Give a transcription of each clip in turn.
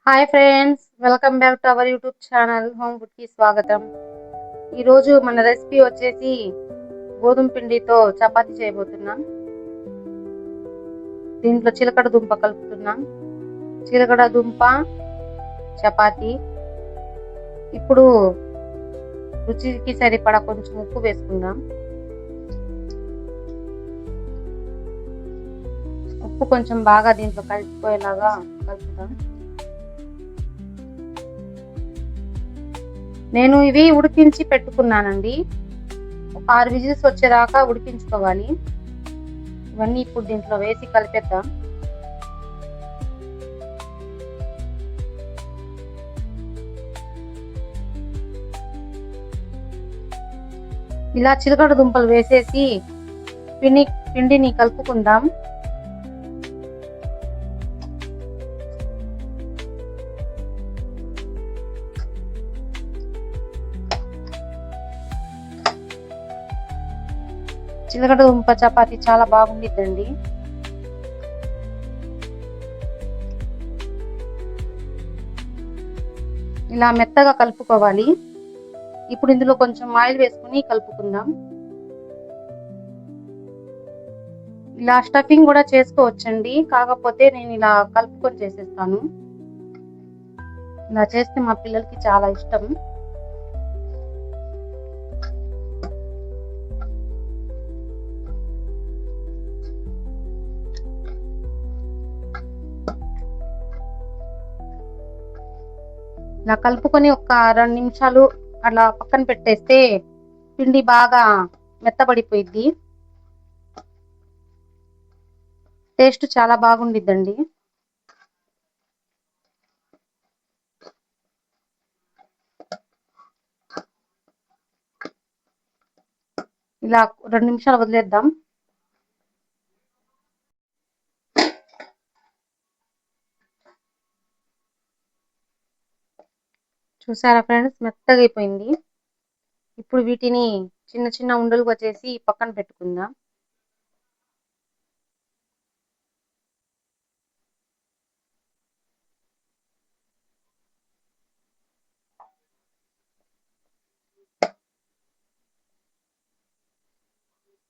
Hi friends, welcome back to our YouTube channel home food కి స్వాగతం. ఈరోజు మన రెసిపీ వచ్చేసి గోధుమ పిండితో చపాతీ చేయబోతున్నాం. దీంట్లో చిలకడ దుంప కలుపుతున్నాం. చిలకడ దుంప చపాతీ. ఇప్పుడు రుచికి సరిపడా కొంచెం ఉప్పు వేసుకుందాం. ఉప్పు కొంచెం బాగా దీంట్లో కలిసిపోయేలాగా కలుపుదాం. నేను ఇవి ఉడికించి పెట్టుకున్నానండి. ఒక 6 విజిల్స్ వచ్చేదాకా ఉడికించుకోవాలి. ఇవన్నీ ఇప్పుడు దీంట్లో వేసి కలిపేద్దాం. ఇలా చిలకడ దుంపలు వేసేసి పిండిని కలుపుకుందాం. చిలకడ దుంప చపాతీ చాలా బాగుండిద్దండి. ఇలా మెత్తగా కలుపుకోవాలి. ఇప్పుడు ఇందులో కొంచెం ఆయిల్ వేసుకుని కలుపుకుందాం. ఇలా స్టఫింగ్ కూడా చేసుకోవచ్చండి, కాకపోతే నేను ఇలా కలుపుకొని చేసేస్తాను. ఇలా చేస్తే మా పిల్లలకి చాలా ఇష్టం. ఇలా కలుపుకొని ఒక 2 నిమిషాలు అలా పక్కన పెట్టేస్తే పిండి బాగా మెత్తబడిపోయిద్ది. టేస్ట్ చాలా బాగుండిద్దండి. ఇలా 2 నిమిషాలు వదిలేద్దాం. చూసారా ఫ్రెండ్స్, మెత్తగా అయిపోయింది. ఇప్పుడు వీటిని చిన్న చిన్న ఉండలుగా చేసి పక్కన పెట్టుకుందాం.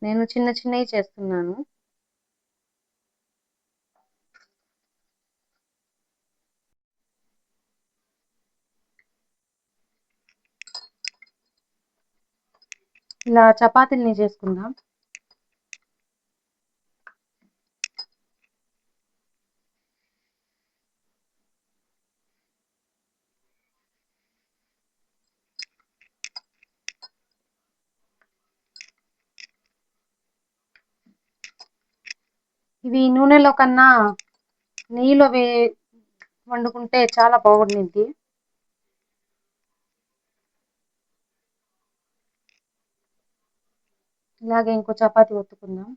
నేను చిన్న చిన్నవి చేస్తున్నాను. ఇలా చపాతీల్ని చేసుకుందాం. ఇవి నూనెలో కన్నా నెయ్యిలో వండుకుంటే చాలా బాగుండిద్ది. ఇలాగే ఇంకో చపాతీ ఒత్తుకుందాం.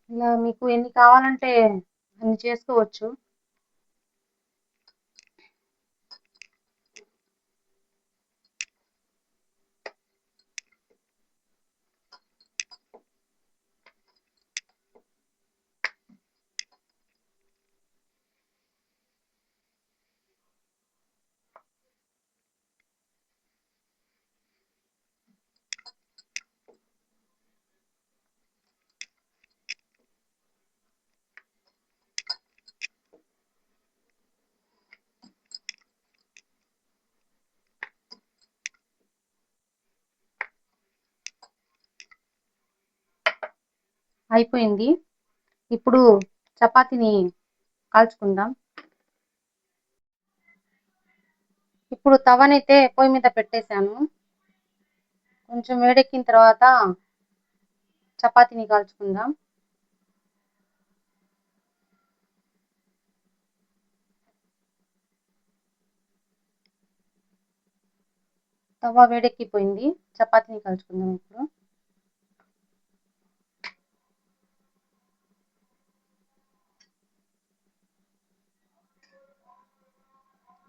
ఇలా మీకు ఎన్ని కావాలంటే అన్ని చేసుకోవచ్చు. అయిపోయింది. ఇప్పుడు చపాతీని కాల్చుకుందాం. ఇప్పుడు తవనైతే పొయ్యి మీద పెట్టేశాను. కొంచెం వేడెక్కిన తర్వాత చపాతీని కాల్చుకుందాం. తవా వేడెక్కిపోయింది. చపాతీని కాల్చుకుందాం ఇప్పుడు.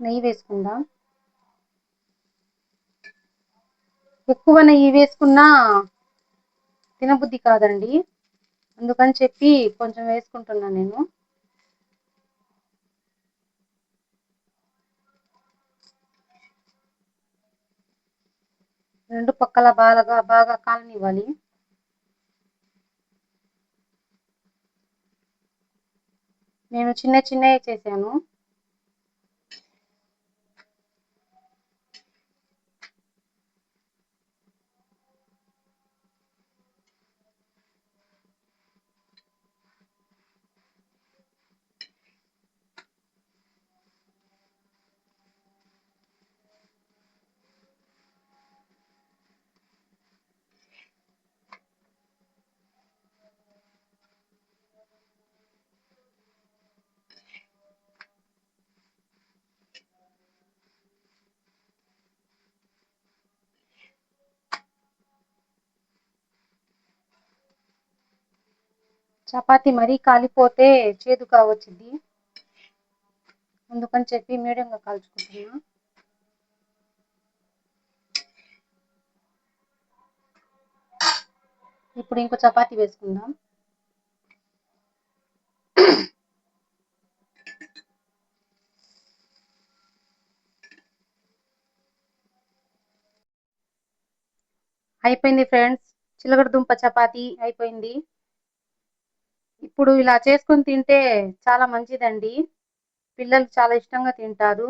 నెయ్యి వేసుకుందాం. ఎక్కువ నెయ్యి వేసుకున్నా తినబుద్ధి కాదండి. అందుకని చెప్పి కొంచెం వేసుకుంటున్నా నేను. రెండు పక్కల బాగా కాలనివ్వాలి. నేను చిన్నవి చేశాను. చపాతీ మరీ కాలిపోతే చేదుగా వచ్చింది. అందుకని చెప్పి మీడియంగా కాల్చుకుంటున్నా. ఇప్పుడు ఇంకో చపాతీ వేసుకుందాం. అయిపోయింది ఫ్రెండ్స్. చిలకడ దుంప చపాతీ అయిపోయింది. ఇప్పుడు ఇలా చేసుకొని తింటే చాలా మంచిదండి. పిల్లలు చాలా ఇష్టంగా తింటారు.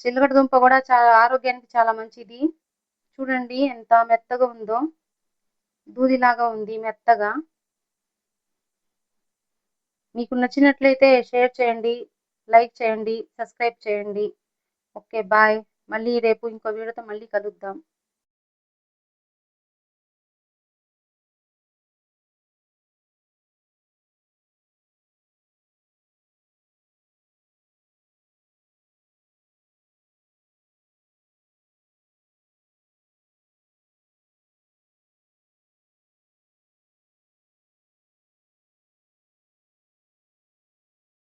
చిలకడ దుంప కూడా చాలా ఆరోగ్యానికి చాలా మంచిది. చూడండి ఎంత మెత్తగా ఉందో, దూదిలాగా ఉంది మెత్తగా. మీకు నచ్చినట్లయితే షేర్ చేయండి, లైక్ చేయండి, సబ్స్క్రైబ్ చేయండి. Okay bye. మళ్ళీ రేపు ఇంకో వీడియోతో మళ్ళీ కలుద్దాం.